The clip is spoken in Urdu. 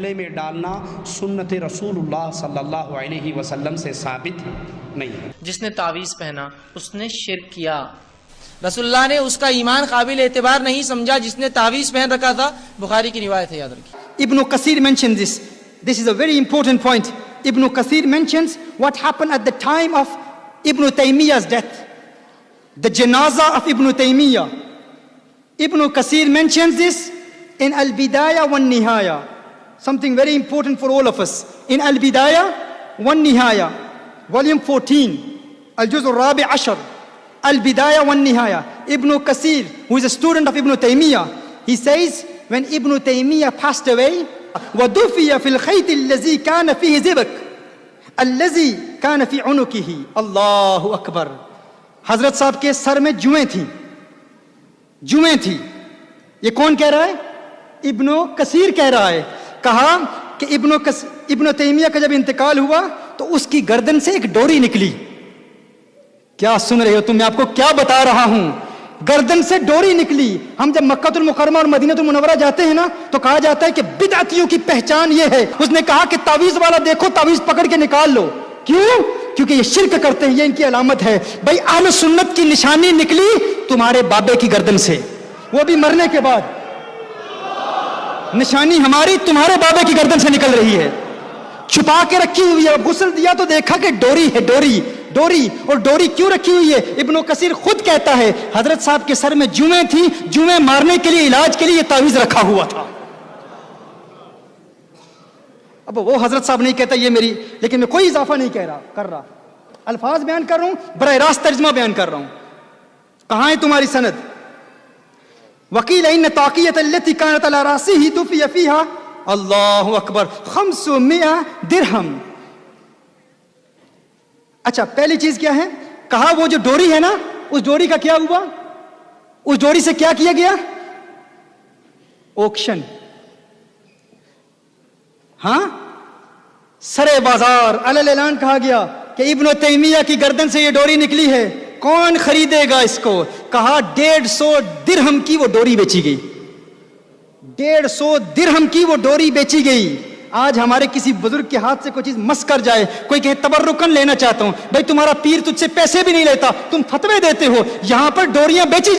میں ڈالنا سنت رسول اللہ صلی اللہ علیہ وسلم سے ثابت نہیں ہے۔ جس نے تعویذ پہنا اس نے شرک کیا۔ رسول اللہ نے اس کا ایمان قابل اعتبار نہیں سمجھا جس نے تعویذ پہن رکھا تھا۔ بخاری کی روایت ہے، یاد رکھیے۔ Ibn Kathir mentions this. This is a very important point. Ibn Kathir mentions what happened at the time of Ibn Taymiyyah's death. The janazah of Ibn Taymiyyah. Ibn Kathir mentions this in Al-Bidayah wa Nihaya. Something very important for all of us. In Al-Bidayah wa Nihaya, volume 14, Al-Juz al-Rabi' Ashar, Al-Bidayah wa Nihaya. Ibn Kathir, who is a student of Ibn Taymiyyah, he says, when Ibn Taymiyyah passed away, وَدُفِيَ فِي الْخَيْطِ الَّذِي كَانَ فِيهِ زِبَكْ الَّذِي كَانَ فِي عُنُقِهِ۔ اللہ اکبر۔ حضرت صاحب کے سر میں جوئیں تھیں، جوئیں تھی۔ یہ کون کہہ رہا ہے؟ ابن کثیر کہہ رہا ہے۔ کہا کہ ابن تیمیہ کا جب انتقال ہوا تو اس کی گردن سے ایک ڈوری نکلی۔ کیا سن رہے ہو تم؟ میں آپ کو کیا بتا رہا ہوں، گردن سے ڈوری نکلی۔ ہم جب مکہ المکرمہ اور مدینہ المنورہ جاتے ہیں نا تو کہا جاتا ہے کہ بدعتیوں کی پہچان یہ ہے۔ اس نے کہا کہ تعویذ والا دیکھو، تعویذ پکڑ کے نکال لو۔ کیوں؟ کیونکہ یہ شرک کرتے ہیں، یہ ان کی علامت ہے۔ بھائی اہل سنت کی نشانی نکلی تمہارے بابے کی گردن سے، وہ بھی مرنے کے بعد۔ نشانی ہماری تمہارے بابے کی گردن سے نکل رہی ہے، چھپا کے رکھی ہوئی ہے۔ غسل دیا تو دیکھا کہ ڈوری ہے، ڈوری ڈوری۔ اور ڈوری کیوں رکھی ہوئی ہے؟ ابن کثیر خود کہتا ہے حضرت صاحب کے سر میں جوئیں تھیں، جوئیں مارنے کے لیے، علاج کے لیے یہ تعویذ رکھا ہوا تھا۔ اب وہ حضرت صاحب نہیں کہتا یہ میری، لیکن میں کوئی اضافہ نہیں کر رہا، الفاظ بیان کر رہا ہوں، براہ راست ترجمہ بیان کر رہا ہوں۔ کہاں ہے تمہاری سند؟ وقیل ان طاقیۃ التي كانت على راسه دفي فيها، اللہ اکبر، 500 درہم۔ اچھا پہلی چیز کیا ہے؟ کہا وہ جو ڈوری ہے نا، اس ڈوری کا کیا ہوا؟ اس ڈوری سے کیا کیا گیا؟ آکشن۔ ہاں، سرے بازار علل اعلان کہا گیا کہ ابن تیمیہ کی گردن سے یہ ڈوری نکلی ہے، کون خریدے گا اس کو؟ کہا 150 درہم کی وہ ڈوری بیچی گئی، 150 درہم کی وہ ڈوری بیچی گئی۔ آج ہمارے کسی بزرگ کے ہاتھ سے کوئی چیز مس کر جائے، کوئی کہے تبرکن لینا چاہتا ہوں، بھائی تمہارا پیر تجھ سے پیسے بھی نہیں لیتا، تم فتوے دیتے ہو، یہاں پر ڈوریاں بیچی